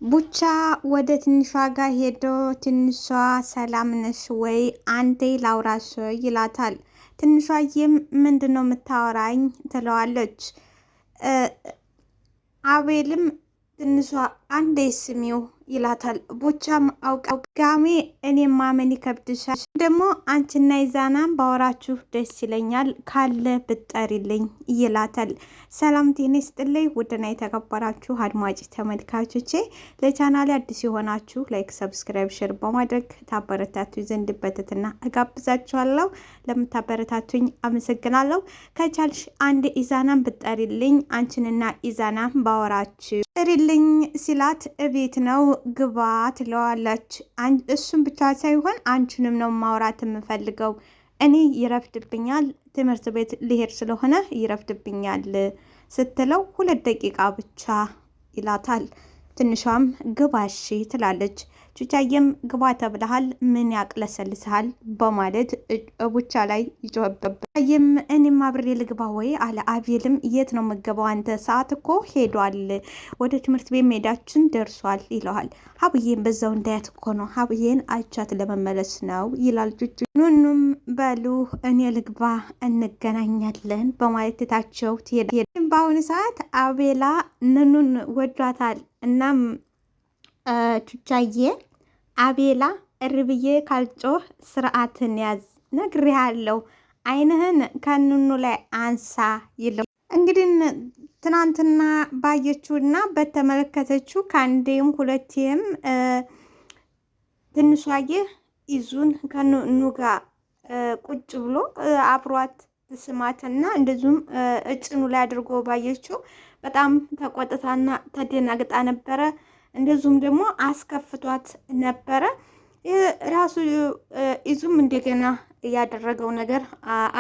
ቡቻ ወደ ትንሿ ጋር ሄዶ ትንሿ ሰላም ነሽ ወይ አንዴ ላውራሽ ይላታል። ትንሿዬም ምንድን ነው የምታወራኝ ትለዋለች። አቤልም ትንሿ አንዴ ስሚው ይላታል። ቡቻም አውቃጋሜ እኔም ማመን ይከብድሻል፣ ደግሞ አንቺና ይዛናም ባወራችሁ ደስ ይለኛል፣ ካለ ብጠሪልኝ ይላታል። ሰላም ጤና ይስጥልኝ ውድና የተከበራችሁ አድማጭ ተመልካቾቼ፣ ለቻናሌ አዲስ የሆናችሁ ላይክ፣ ሰብስክራይብ፣ ሼር በማድረግ ታበረታቱ ዘንድ በትህትና እጋብዛችኋለሁ። ለምታበረታቱኝ አመሰግናለሁ። ከቻልሽ አንድ ኢዛናን ብጠሪልኝ፣ አንቺንና ኢዛናም ባወራችሁ ጥሪልኝ ሲላት እቤት ነው ግባ ትለዋለች። እሱም ብቻ ሳይሆን አንቺንም ነው ማውራት የምፈልገው፣ እኔ ይረፍድብኛል፣ ትምህርት ቤት ልሄድ ስለሆነ ይረፍድብኛል ስትለው 2 ደቂቃ ብቻ ይላታል። ትንሿም ግባ እሺ ትላለች። ቹቻዬም ግባ ተብለሃል፣ ምን ያቅለሰልስሃል በማለት ቡቻ ላይ ይጮህበታል። እኔም አብሬ ልግባ ወይ አለ። አቤልም የት ነው የምገባው አንተ? ሰዓት እኮ ሄዷል፣ ወደ ትምህርት ቤት ሜዳችን ደርሷል ይለዋል። ሀብዬን በዛው እንዳያት እኮ ነው፣ ሀብዬን አይቻት ለመመለስ ነው ይላል። ቹቹ ኑኑም በሉ እኔ ልግባ እንገናኛለን በማለት ትታቸው ትሄድ። በአሁኑ ሰዓት አቤላ ኑኑን ወዷታል። እናም ቹቻዬ አቤላ እርብዬ ካልጮህ ስርዓትን ያዝ ነግሬሃለሁ፣ አይንህን ከኑኑ ላይ አንሳ ይለው። እንግዲህ ትናንትና ባየችውና በተመለከተችው ከአንዴም ሁለቴም ትንሿዬ ይዙን ከኑኑ ጋር ቁጭ ብሎ አብሯት ስማትና እንደዚሁም እጭኑ ላይ አድርጎ ባየችው በጣም ተቆጥታና ተደናግጣ ነበረ። እንደዚሁም ደግሞ አስከፍቷት ነበረ። ራሱ ይዙም እንደገና ያደረገው ነገር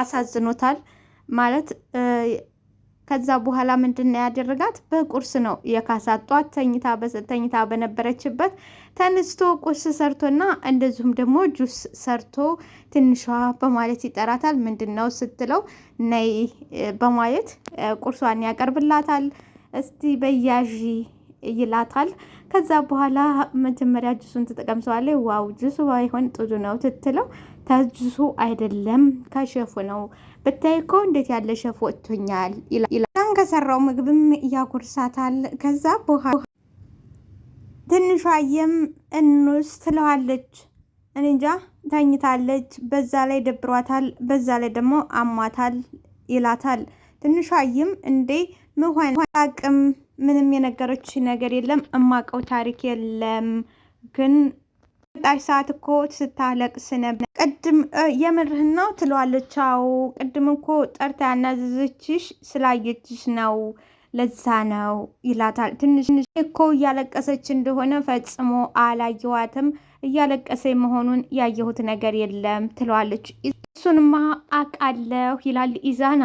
አሳዝኖታል ማለት። ከዛ በኋላ ምንድን ነው ያደረጋት? በቁርስ ነው የካሳት። ጧት ተኝታ በነበረችበት ተነስቶ ቁርስ ሰርቶና እንደዚሁም ደግሞ ጁስ ሰርቶ ትንሿ በማለት ይጠራታል። ምንድን ነው ስትለው ነይ በማለት ቁርሷን ያቀርብላታል። እስቲ በያዢ ይላታል። ከዛ በኋላ መጀመሪያ ጁሱን ትጠቀምሰዋለች። ዋው ጁሱ ባይሆን ጥሩ ነው ትትለው፣ ተጁሱ አይደለም ከሸፉ ነው፣ ብታይ እኮ እንዴት ያለ ሸፍ ወጥቶኛል ይላል። ከሰራው ምግብም ያጎርሳታል። ከዛ በኋላ ትንሿዬም እንውስ ትለዋለች። እንጃ ተኝታለች፣ በዛ ላይ ደብሯታል፣ በዛ ላይ ደግሞ አሟታል ይላታል። ትንሿዬም እንዴ ምሆን አቅም ምንም የነገረች ነገር የለም፣ እማቀው ታሪክ የለም፣ ግን ጣሽ ሰዓት እኮ ስታለቅስ ነበር። ቅድም የምርህን ነው ትለዋለች። አዎ ቅድም እኮ ጠርታ ያናዘዘችሽ ስላየችሽ ነው፣ ለዛ ነው ይላታል። ትንሽ እኮ እያለቀሰች እንደሆነ ፈጽሞ አላየዋትም፣ እያለቀሰ መሆኑን ያየሁት ነገር የለም ትለዋለች። እሱንማ አቃለሁ ይላል ኢዛና።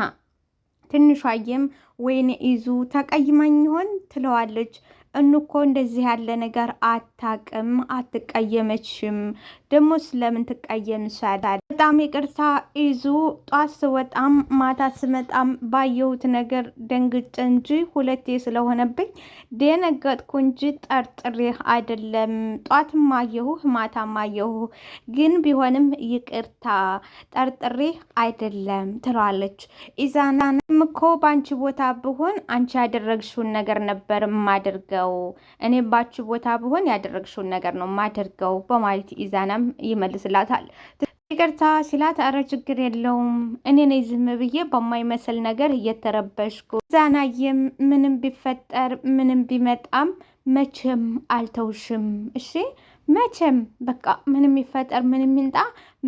ትንሿዬም ወይኔ ይዙ ተቀይማኝ ይሆን ትለዋለች። እንኮ እንደዚህ ያለ ነገር አታቅም፣ አትቀየመችም፣ ደግሞ ስለምን ትቀየምሻለች? በጣም ይቅርታ ይዙ፣ ጧት ስወጣም ማታ ስመጣም ባየሁት ነገር ደንግጬ እንጂ ሁለቴ ስለሆነብኝ ደነገጥኩ እንጂ ጠርጥሬህ አይደለም። ጧትም አየሁህ ማታም አየሁህ፣ ግን ቢሆንም ይቅርታ ጠርጥሬህ አይደለም ትለዋለች። ኢዛናም እኮ በአንቺ ቦታ ብሆን አንቺ ያደረግሽውን ነገር ነበር ማደርገው፣ እኔ ባችሁ ቦታ ብሆን ያደረግሽውን ነገር ነው ማደርገው በማለት ኢዛናም ይመልስላታል። ይቅርታ ሲላት አረ ችግር የለውም እኔ ነኝ ዝም ብዬ በማይመስል ነገር እየተረበሽኩ። ኢዛናዬም ምንም ቢፈጠር ምንም ቢመጣም መቼም አልተውሽም፣ እሺ መቼም በቃ ምንም ይፈጠር ምንም ይምጣ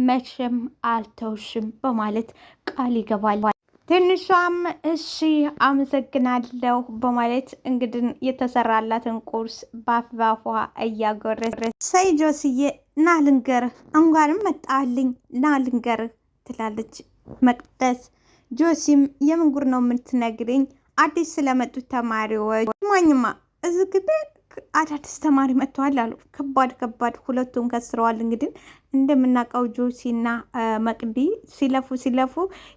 መቼም አልተውሽም በማለት ቃል ይገባል። ትንሿም እሺ አመሰግናለሁ በማለት እንግዲህ የተሰራላትን ቁርስ ባፏ እያጎረሰች ሰይ ጆስዬ ና ልንገርህ፣ እንኳንም መጣልኝ ና ልንገርህ ትላለች መቅደስ። ጆሲም የምን ጉር ነው የምትነግሪኝ? አዲስ ስለመጡት ተማሪዎች ማኝማ እዚህ ግቢ አዳዲስ ተማሪ መጥተዋል አሉ። ከባድ ሁለቱም ከስረዋል። እንግዲህ እንደምናውቀው ጆሲና መቅዲ ሲለፉ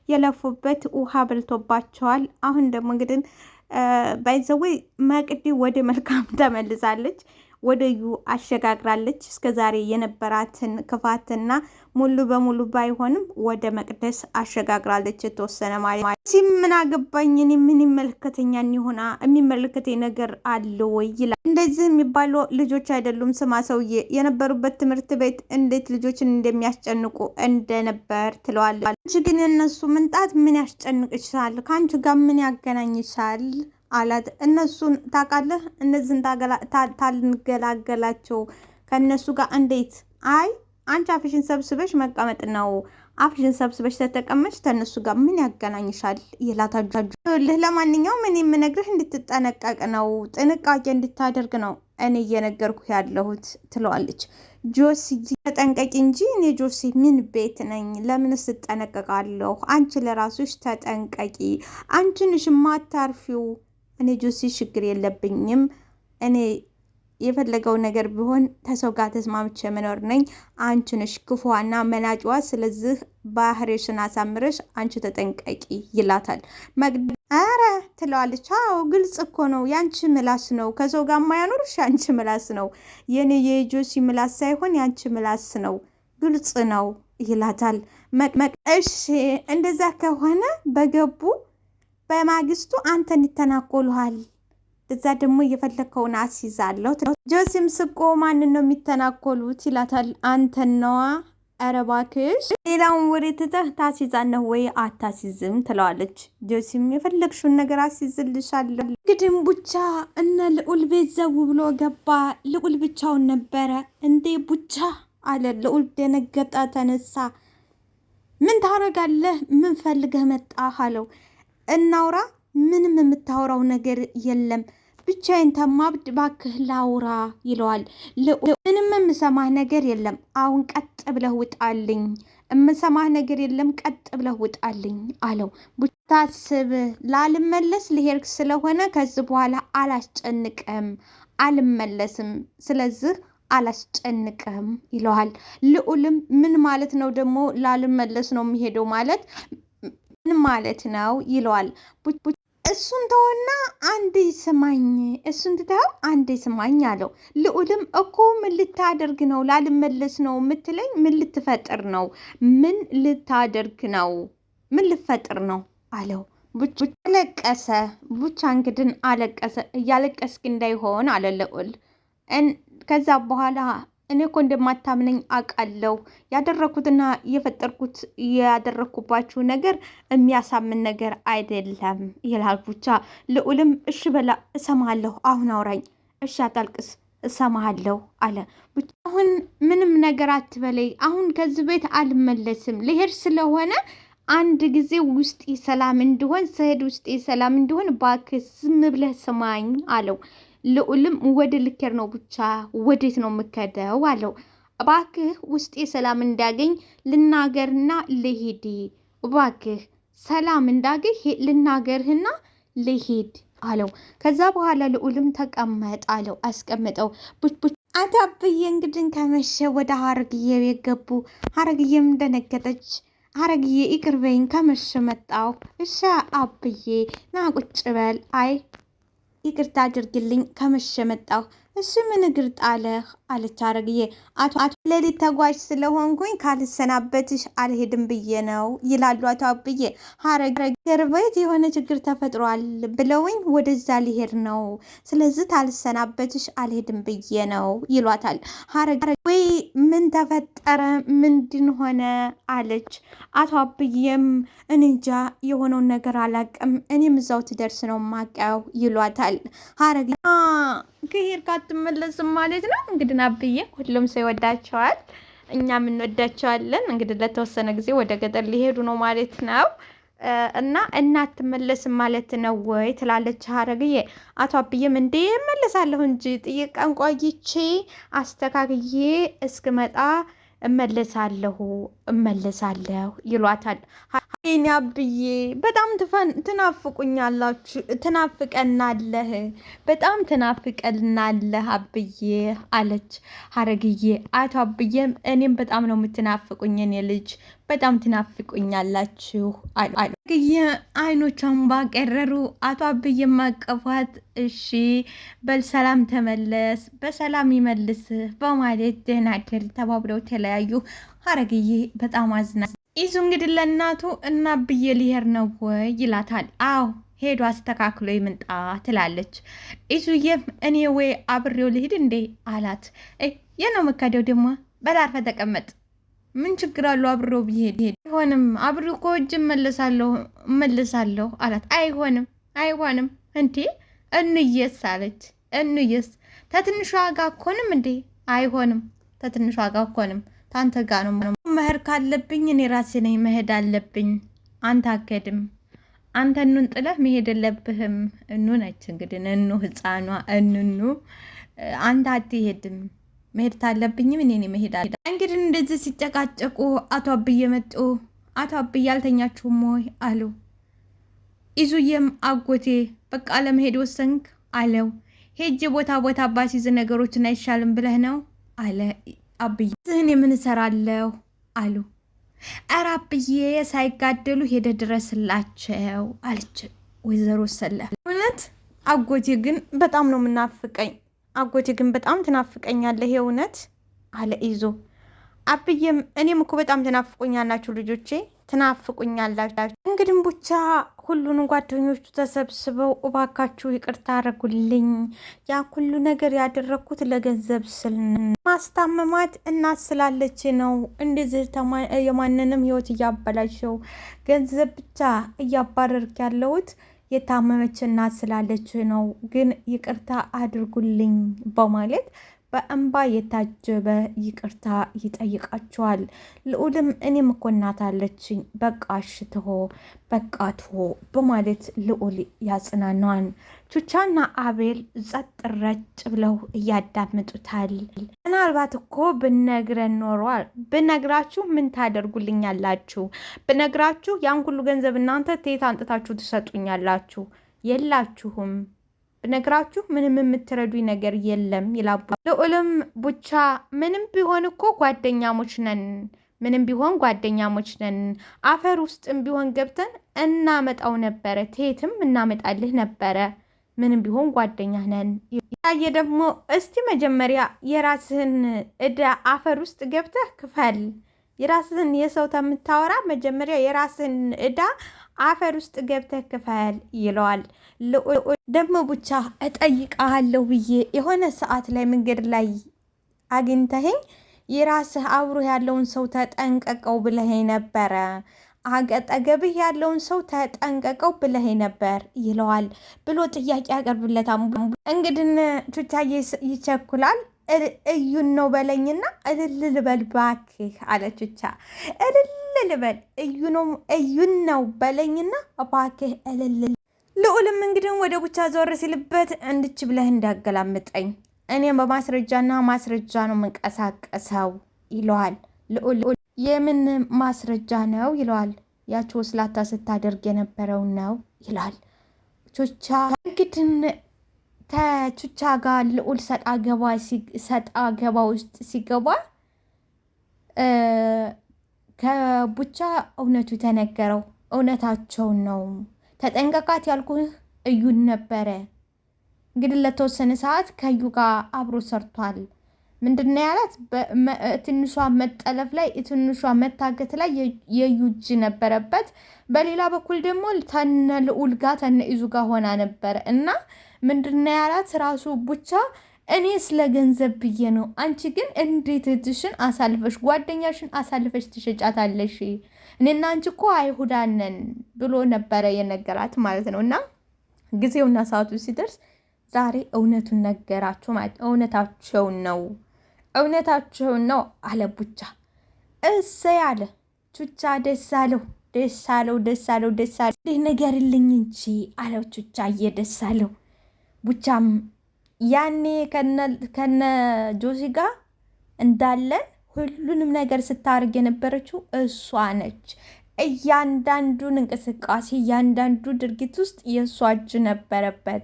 የለፉበት ውሃ በልቶባቸዋል። አሁን ደግሞ እንግዲህ ባይዘዌ መቅዲ ወደ መልካም ተመልሳለች። ወደዩ አሸጋግራለች። እስከዛሬ የነበራትን ክፋትና ሙሉ በሙሉ ባይሆንም ወደ መቅደስ አሸጋግራለች የተወሰነ ማለት ምን አገባኝ እኔ ምን ይመለከተኛል ይሆና የሚመለከተኝ ነገር አለ ወይ ይላል። እንደዚህ የሚባሉ ልጆች አይደሉም። ስማ ሰውዬ የነበሩበት ትምህርት ቤት እንዴት ልጆችን እንደሚያስጨንቁ እንደነበር ትለዋለች። አንቺ ግን የነሱ ምንጣት ምን ያስጨንቅሻል? ከአንቺ ጋር ምን ያገናኝሻል አላት። እነሱን ታውቃለህ? እነዚህን ታልንገላገላቸው ከእነሱ ጋር እንዴት? አይ አንቺ አፍሽን ሰብስበሽ መቀመጥ ነው። አፍሽን ሰብስበሽ ተተቀመጭ ከእነሱ ጋር ምን ያገናኝሻል ይላታል። ለማንኛውም እኔ የምነግርህ እንድትጠነቀቅ ነው፣ ጥንቃቄ እንድታደርግ ነው እኔ እየነገርኩ ያለሁት ትለዋለች። ጆሲ ተጠንቀቂ እንጂ እኔ ጆሲ ምን ቤት ነኝ? ለምንስ እጠነቀቃለሁ? አንቺ ለራስሽ ተጠንቀቂ። አንቺ ነሽ የማታርፊው። እኔ ጆሲ ችግር የለብኝም። እኔ የፈለገው ነገር ቢሆን ከሰው ጋር ተስማምቼ መኖር ነኝ። አንቺ ነሽ ክፉዋና መናጭዋ። ስለዚህ ባህሪሽን አሳምረሽ አንቺ ተጠንቀቂ ይላታል። አረ ትለዋለች። አዎ ግልጽ እኮ ነው፣ ያንቺ ምላስ ነው ከሰው ጋር ማያኖርሽ ያንቺ ምላስ ነው። የኔ የጆሲ ምላስ ሳይሆን ያንቺ ምላስ ነው፣ ግልጽ ነው ይላታል። እሺ እንደዛ ከሆነ በገቡ በማግስቱ አንተን ይተናኮሉሃል፣ እዛ ደግሞ እየፈለከውን አስይዛለሁ። ጆሲም ስቆ ማንን ነው የሚተናኮሉት ይላታል። አንተን ነዋ። ኧረ እባክሽ ሌላውን ወሬ ትተህ ታስይዛለህ ወይ አታስይዝም ትለዋለች። ጆሲም የፈለግሽውን ነገር አስይዝልሻለሁ። ግድም ቡቻ እነ ልዑል ቤት ዘው ብሎ ገባ። ልዑል ብቻውን ነበረ። እንዴ ቡቻ አለ ልዑል። ደነገጠ፣ ተነሳ። ምን ታረጋለህ? ምን ፈልገህ መጣህ አለው። እናውራ። ምንም የምታወራው ነገር የለም፣ ብቻዬን ተማብድ ባክህ ላውራ ይለዋል። ምንም የምሰማህ ነገር የለም፣ አሁን ቀጥ ብለህ ውጣልኝ። የምሰማህ ነገር የለም፣ ቀጥ ብለህ ውጣልኝ አለው። ታስብ ላልመለስ ልሄድ ስለሆነ ከዚህ በኋላ አላስጨንቅም፣ አልመለስም፣ ስለዚህ አላስጨንቅም ይለዋል። ልዑልም ምን ማለት ነው ደግሞ ላልመለስ ነው የሚሄደው ማለት ምን ማለት ነው ይለዋል። እሱን ተወና አንዴ ስማኝ፣ እሱን ትተው አንዴ ስማኝ አለው። ልዑልም እኮ ምን ልታደርግ ነው? ላልመለስ ነው የምትለኝ? ምን ልትፈጥር ነው? ምን ልታደርግ ነው? ምን ልትፈጥር ነው አለው። አለቀሰ። ቡቻ እንግድን አለቀሰ። እያለቀስክ እንዳይሆን አለ ልዑል። ከዛ በኋላ እኔ እኮ እንደማታምነኝ አውቃለሁ። ያደረኩትና የፈጠርኩት ያደረኩባችሁ ነገር የሚያሳምን ነገር አይደለም ይላል ቡቻ። ልዑልም እሺ በላ እሰማለሁ፣ አሁን አውራኝ፣ እሺ አታልቅስ፣ እሰማለሁ አለ። አሁን ምንም ነገር አትበለይ፣ አሁን ከዚህ ቤት አልመለስም፣ ልሄድ ስለሆነ አንድ ጊዜ ውስጤ ሰላም እንዲሆን ስሄድ ውስጤ ሰላም እንዲሆን እባክህ ዝም ብለህ ስማኝ አለው። ልዑልም ወደ ልኬር ነው ብቻ ወዴት ነው የምከደው አለው። እባክህ ውስጤ ሰላም እንዳገኝ ልናገርና ልሂድ፣ እባክህ ሰላም እንዳገኝ ልናገርህና ልሂድ አለው። ከዛ በኋላ ልዑልም ተቀመጥ አለው። አስቀምጠው አታብዬ እንግዲህ ከመሸ ወደ ሀረግዬ ቤት ገቡ። ሀረግዬም ደነገጠች። ሀረግዬ ይቅር በይኝ ከመሸ መጣሁ። እሺ አብዬ ና ቁጭ በል። አይ ይቅርታ አድርግልኝ ከመሸ መጣሁ። እሱ ምን እግር ጣለህ አለች ሀረግዬ። አቶ ሌሊት ተጓዥ ስለሆንኩኝ ካልሰናበትሽ አልሄድም ብዬ ነው ይላሉ አቶ አብዬ። ሀረግ ቤት የሆነ ችግር ተፈጥሯል ብለውኝ ወደዛ ሊሄድ ነው፣ ስለዚህ ካልሰናበትሽ አልሄድም ብዬ ነው ይሏታል። ሀረግ ወይ ምን ተፈጠረ ምንድን ሆነ አለች። አቶ አብዬም እኔ እንጃ የሆነውን ነገር አላቅም፣ እኔም እዛው ትደርስ ነው ማቀው ይሏታል። ሀረግ ከሄድክ አትመለስም ማለት ነው። እንግዲህ አብዬ ሁሉም ሰው ይወዳቸዋል፣ እኛም እንወዳቸዋለን። እንግዲህ ለተወሰነ ጊዜ ወደ ገጠር ሊሄዱ ነው ማለት ነው እና አትመለስም ማለት ነው ወይ ትላለች ሀረግዬ። አቶ አብዬም እንዴ እመለሳለሁ እንጂ ጥቂት ቀን ቆይቼ አስተካክዬ እስክመጣ እመለሳለሁ ይሏታል። እኔ አብዬ በጣም ትናፍቁኛላችሁ፣ ትናፍቀናለህ፣ በጣም ትናፍቀናለህ አብዬ አለች ሀረግዬ። አቶ አብዬም እኔም በጣም ነው የምትናፍቁኝ የኔ ልጅ፣ በጣም ትናፍቁኛላችሁ አሉ። ሀረግዬ አይኖቿን ባቀረሩ፣ አቶ አብዬ ማቀፏት። እሺ በሰላም ተመለስ፣ በሰላም ይመልስህ በማለት ደህና እደር ተባብለው ተለያዩ። ሀረግዬ በጣም አዝና ይዙ እንግዲህ ለእናቱ እና ብዬ ሊሄድ ነው ወይ ይላታል። አዎ ሄዶ አስተካክሎ ይምጣ ትላለች። ይዙዬም እኔ ወይ አብሬው ልሂድ እንዴ አላት። የነው መካደው ደግሞ በላርፈ ተቀመጥ፣ ምን ችግር አለው አብሬው ብሄድ? አይሆንም፣ አብሬው እኮ እጅ እመልሳለሁ አላት። አይሆንም እንዴ እንየስ አለች። እንየስ ተትንሿ ጋ እኮንም እንዴ? አይሆንም፣ ተትንሿ ጋ እኮንም ታንተ ጋ ነው መሄድ ካለብኝ እኔ ራሴ ነኝ መሄድ አለብኝ። አንተ አከድም፣ አንተ እኑን ጥለህ መሄድ የለብህም። እኑ ነች እንግዲህ እኑ ህፃኗ እኑኑ አንተ አትሄድም፣ መሄድ ታለብኝም እኔ ነኝ መሄድ አለ። እንግዲህ እንደዚህ ሲጨቃጨቁ አቶ አብዬ መጡ። አቶ አብዬ አልተኛችሁም ወይ አሉ። ይዙዬም አጎቴ በቃ ለመሄድ ወሰንክ አለው። ሄጄ ቦታ ባሲዝ ነገሮችን አይሻልም ብለህ ነው አለ አብዬ። እኔ ምን እሰራለሁ አሉ። ኧረ አብዬ ሳይጋደሉ ሄደ ድረስላቸው አለች ወይዘሮ ሰለ። እውነት አጎቴ ግን በጣም ነው የምናፍቀኝ፣ አጎቴ ግን በጣም ትናፍቀኛለህ የእውነት አለ ይዞ። አብዬም እኔም እኮ በጣም ትናፍቁኛላችሁ ልጆቼ፣ ትናፍቁኛላችሁ። እንግዲህ ብቻ ሁሉንም ጓደኞቹ ተሰብስበው እባካችሁ ይቅርታ አረጉልኝ፣ ያ ሁሉ ነገር ያደረግኩት ለገንዘብ ስል ማስታመማት እናት ስላለች ነው። እንደዚህ የማንንም ህይወት እያበላሸው ገንዘብ ብቻ እያባረርክ ያለሁት የታመመች እናት ስላለች ነው። ግን ይቅርታ አድርጉልኝ በማለት በእንባ የታጀበ ይቅርታ ይጠይቃቸዋል። ልዑልም እኔም እኮ እናት አለችኝ፣ በቃ እሽትሆ በቃ ትሆ በማለት ልዑል ያጽናናዋል። ቹቻና አቤል ጸጥ ረጭ ብለው እያዳምጡታል። ምናልባት እኮ ብነግረን ኖሯል፣ ብነግራችሁ ምን ታደርጉልኛላችሁ? ብነግራችሁ ያን ሁሉ ገንዘብ እናንተ ተየት አንጥታችሁ ትሰጡኛላችሁ? የላችሁም። ብነግራችሁ ምንም የምትረዱኝ ነገር የለም ይላሉ። ልዑልም ቡቻ ምንም ቢሆን እኮ ጓደኛሞች ነን፣ ምንም ቢሆን ጓደኛሞች ነን። አፈር ውስጥም ቢሆን ገብተን እናመጣው ነበረ፣ ትየትም እናመጣልህ ነበረ። ምንም ቢሆን ጓደኛ ነን። ያየ ደግሞ እስቲ መጀመሪያ የራስህን እዳ አፈር ውስጥ ገብተህ ክፈል። የራስህን የሰው ከምታወራ መጀመሪያ የራስህን እዳ አፈር ውስጥ ገብተህ ክፈል ይለዋል። ደግሞ ብቻ እጠይቃለሁ ብዬ የሆነ ሰዓት ላይ መንገድ ላይ አግኝተኸኝ የራስህ አብሮ ያለውን ሰው ተጠንቀቀው ብለኸኝ ነበረ፣ አጠገብህ ያለውን ሰው ተጠንቀቀው ብለኸኝ ነበር ይለዋል ብሎ ጥያቄ ያቀርብለታል። እንግዲህ ቹቻዬ ይቸኩላል። እዩን ነው በለኝና እልል ልበል ባክህ አለ ቹቻ። እልል ልበል እዩን ነው በለኝና ባክህ እልል። ልዑልም እንግዲህ ወደ ቡቻ ዘወር ሲልበት እንድች ብለህ እንዳገላምጠኝ እኔም በማስረጃና ማስረጃ ነው የምንቀሳቀሰው ይለዋል። ልዑል የምን ማስረጃ ነው ይለዋል። ያቸው ስላታ ስታደርግ የነበረው ነው ይላል። ቹቻ እንግዲህ ከቹቻ ጋር ልዑል ሰጣ ገባ ውስጥ ሲገባ ከቡቻ እውነቱ ተነገረው። እውነታቸውን ነው። ተጠንቀቃት ያልኩህ እዩን ነበረ። እንግዲህ ለተወሰነ ሰዓት ከእዩ ጋር አብሮ ሰርቷል። ምንድነው ያላት? ትንሿ መጠለፍ ላይ ትንሿ መታገት ላይ የእዩ እጅ ነበረበት። በሌላ በኩል ደግሞ ተነ ልዑል ጋር ተነ ኢዙ ጋር ሆና ነበረ እና ምንድነው ያላት? ራሱ ቡቻ እኔ ስለ ገንዘብ ብዬ ነው፣ አንቺ ግን እንዴት እህትሽን አሳልፈሽ ጓደኛሽን አሳልፈሽ ትሸጫታለሽ? እኔና አንቺ እኮ አይሁዳነን ብሎ ነበረ የነገራት ማለት ነው። እና ጊዜውና ሰዓቱ ሲደርስ ዛሬ እውነቱን ነገራቸው ማለት እውነታቸውን ነው አለ ቡቻ። እሰይ አለ ቹቻ። ደስ አለው። እንዲህ ንገሪልኝ እንጂ አለው ቹቻ። ደስ አለው። ቡቻም ያኔ ከነ ጆሲ ጋር እንዳለን ሁሉንም ነገር ስታርግ የነበረችው እሷ ነች። እያንዳንዱን እንቅስቃሴ እያንዳንዱ ድርጊት ውስጥ የእሷ እጅ ነበረበት።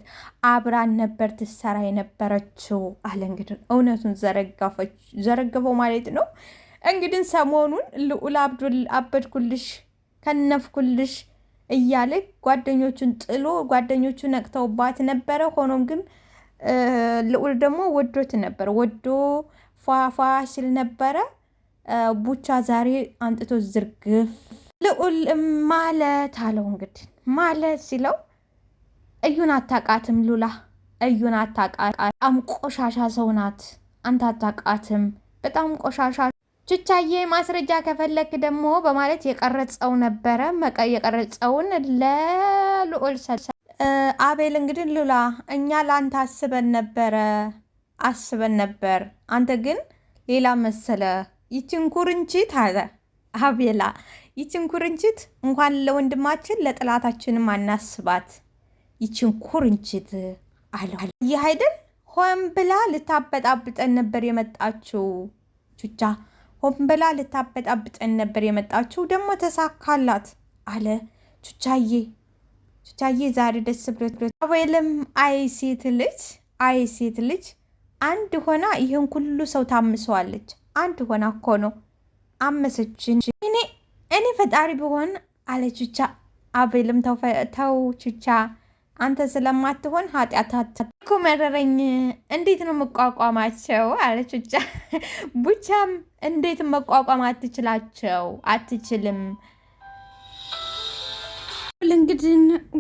አብራን ነበር ትሰራ የነበረችው አለ። እንግዲህ እውነቱን ዘረገፈው ማለት ነው። እንግዲህ ሰሞኑን ልዑል አበድኩልሽ ከነፍኩልሽ እያለ ጓደኞቹን ጥሎ ጓደኞቹ ነቅተውባት ነበረ። ሆኖም ግን ልዑል ደግሞ ወዶት ነበር፣ ወዶ ፏፏ ሲል ነበረ። ቡቻ ዛሬ አንጥቶ ዝርግፍ ልዑል ማለት አለው። እንግዲህ ማለት ሲለው እዩን አታቃትም ሉላ፣ እዩን አታቃት፣ በጣም ቆሻሻ ሰው ናት። አንተ አታቃትም፣ በጣም ቆሻሻ። ቹቻዬ ማስረጃ ከፈለክ ደግሞ በማለት የቀረጸው ነበረ። የቀረጸውን ለልዑል አቤል እንግዲህ ሉላ እኛ ለአንተ አስበን ነበር፣ አንተ ግን ሌላ መሰለ። ይችን ኩርንችት አለ አቤላ፣ ይችን ኩርንችት እንኳን ለወንድማችን ለጥላታችንም አናስባት። ይችን ኩርንችት አለ። ይህ አይደል ሆን ብላ ልታበጣብጠን ነበር የመጣችው። ቹቻ ሆን ብላ ልታበጣብጠን ነበር የመጣችው፣ ደግሞ ተሳካላት አለ ቹቻዬ። ዛሬ ደስ ብሎት አቤልም አይ ሴት ልጅ አንድ ሆና ይህን ሁሉ ሰው ታምሰዋለች። አንድ ሆና እኮ ነው አመሰችን። እኔ ፈጣሪ ብሆን አለ ቹቻ። አቤልም ተው ቹቻ፣ አንተ ስለማትሆን ኃጢአት እኮ መረረኝ። እንዴት ነው መቋቋማቸው አለ ቹቻ። ቡቻም እንዴት መቋቋም አትችላቸው? አትችልም። እንግዲህ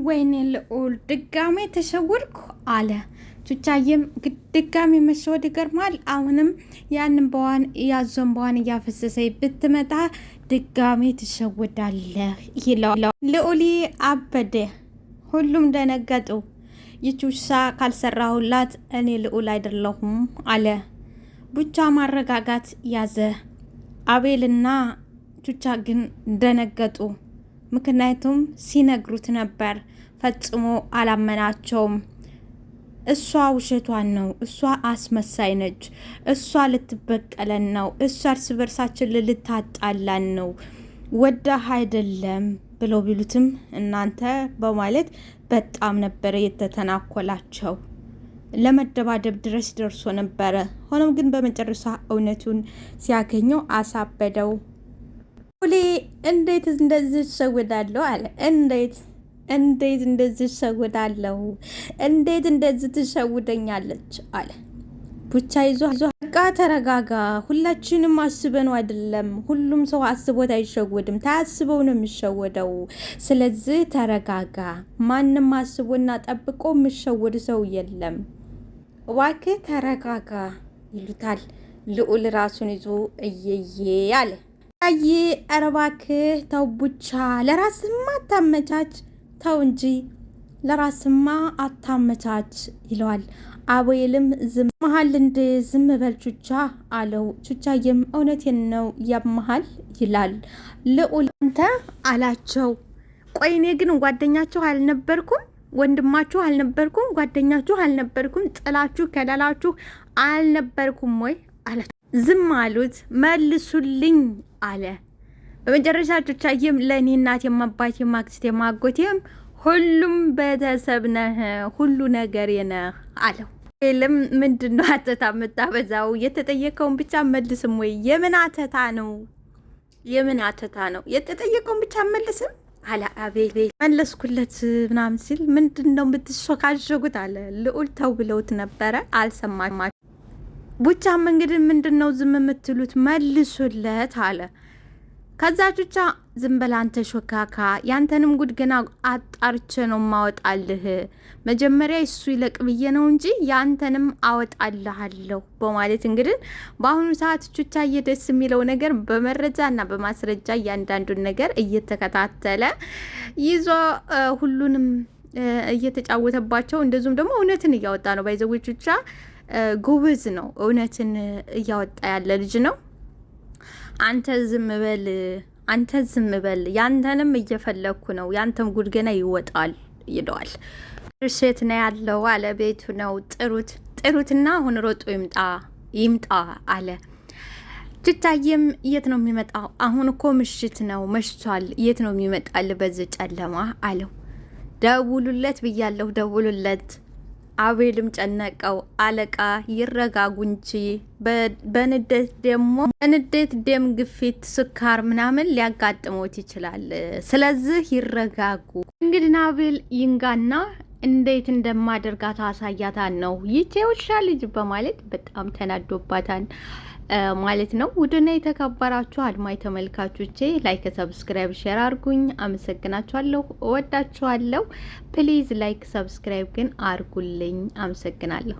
ወይኔ ልዑል ድጋሜ ተሸወድኩ አለ ቹቻዬም። ድጋሜ መሸወድ ይገርማል። አሁንም ያንን ያዞን በዋን እያፈሰሰ ብትመጣ ድጋሜ ትሸወዳለህ ይለው። ልዑል አበደ። ሁሉም ደነገጡ። ይቹሳ ካልሰራሁላት እኔ ልዑል አይደለሁም አለ። ቡቻ ማረጋጋት ያዘ። አቤልና ቹቻ ግን ደነገጡ። ምክንያቱም ሲነግሩት ነበር፣ ፈጽሞ አላመናቸውም። እሷ ውሸቷን ነው፣ እሷ አስመሳይ ነች፣ እሷ ልትበቀለን ነው፣ እሷ እርስ በርሳችን ልታጣላን ነው፣ ወዳህ አይደለም ብለው ቢሉትም እናንተ በማለት በጣም ነበረ የተተናኮላቸው። ለመደባደብ ድረስ ደርሶ ነበረ። ሆኖም ግን በመጨረሻ እውነቱን ሲያገኘው አሳበደው። ሁሌ እንዴት እንደዚህ ትሸውዳለሁ አለ። እንዴት እንደዚህ ትሸውዳለሁ? እንዴት እንደዚህ ትሸውደኛለች አለ። ቡቻ ይዞ በቃ ተረጋጋ፣ ሁላችንም አስበነው አይደለም። ሁሉም ሰው አስቦት አይሸወድም፣ ታስበው ነው የሚሸወደው። ስለዚህ ተረጋጋ፣ ማንም አስቦና ጠብቆ የሚሸወድ ሰው የለም። እባክህ ተረጋጋ ይሉታል። ልዑል ራሱን ይዞ እየዬ አለ። አይ ኧረ እባክህ ተው ቡቻ፣ ለራስማ አታመቻች፣ ተው እንጂ ለራስማ አታመቻች ይለዋል። አቤልም ዝም መሀል እንደ ዝም በል ቹቻ አለው። ቹቻዬም እውነቴን ነው ያመሃል ይላል። ልዑል አንተ አላቸው። ቆይ እኔ ግን ጓደኛችሁ አልነበርኩም? ወንድማችሁ አልነበርኩም? ጓደኛችሁ አልነበርኩም? ጥላችሁ ከለላችሁ አልነበርኩም ወይ አለ። ዝም አሉት። መልሱልኝ አለ። በመጨረሻ ቹቻዬም ለእኔ እናቴም አባቴም አክስቴም አጎቴም ሁሉም ቤተሰብ ነህ፣ ሁሉ ነገር ነህ አለው። ኤልም ምንድን ነው አተታ የምታበዛው? የተጠየቀውን ብቻ መልስም ወይ? የምን አተታ ነው? የተጠየቀውን ብቻ መልስም አለ አቤል። መለስኩለት ምናምን ሲል ምንድን ነው የምትሾካሾጉት አለ ልዑል። ተው ብለውት ነበረ አልሰማማ። ቡቻም እንግዲህ ምንድን ነው ዝም የምትሉት? መልሱለት አለ። ከዛ ቹቻ ዝም በል አንተ ሾካካ፣ ያንተንም ጉድ ገና አጣርቼ ነው ማወጣልህ። መጀመሪያ እሱ ይለቅ ብዬ ነው እንጂ ያንተንም አወጣልሃለሁ በማለት እንግዲህ በአሁኑ ሰዓት ቹቻዬ ደስ የሚለው ነገር በመረጃ እና በማስረጃ እያንዳንዱን ነገር እየተከታተለ ይዞ ሁሉንም እየተጫወተባቸው፣ እንደዚሁም ደግሞ እውነትን እያወጣ ነው። ባይዘው ቹቻ ጎበዝ ነው፣ እውነትን እያወጣ ያለ ልጅ ነው። አንተ ዝም በል ያንተንም እየፈለግኩ ነው፣ ያንተም ጉድ ገና ይወጣል ይለዋል። ሴት ነው ያለው አለ። ቤቱ ነው ጥሩትና አሁን ሮጦ ይምጣ አለ። ችታየም የት ነው የሚመጣው? አሁን እኮ ምሽት ነው፣ መሽቷል። የት ነው የሚመጣል በዚህ ጨለማ አለው። ደውሉለት ብያለሁ፣ ደውሉለት። አቤልም ጨነቀው። አለቃ ይረጋጉ እንጂ በንዴት ደም ግፊት፣ ስካር ምናምን ሊያጋጥሞት ይችላል። ስለዚህ ይረጋጉ። እንግዲህ አቤል ይንጋና እንዴት እንደማደርጋት አሳያታን ነው ይቼ ውሻ ልጅ በማለት በጣም ተናዶባታል ማለት ነው። ውድና የተከበራችሁ አድማጭ ተመልካቾቼ ላይክ፣ ሰብስክራይብ፣ ሼር አርጉኝ። አመሰግናችኋለሁ፣ እወዳችኋለሁ። ፕሊዝ ላይክ ሰብስክራይብ ግን አርጉልኝ። አመሰግናለሁ።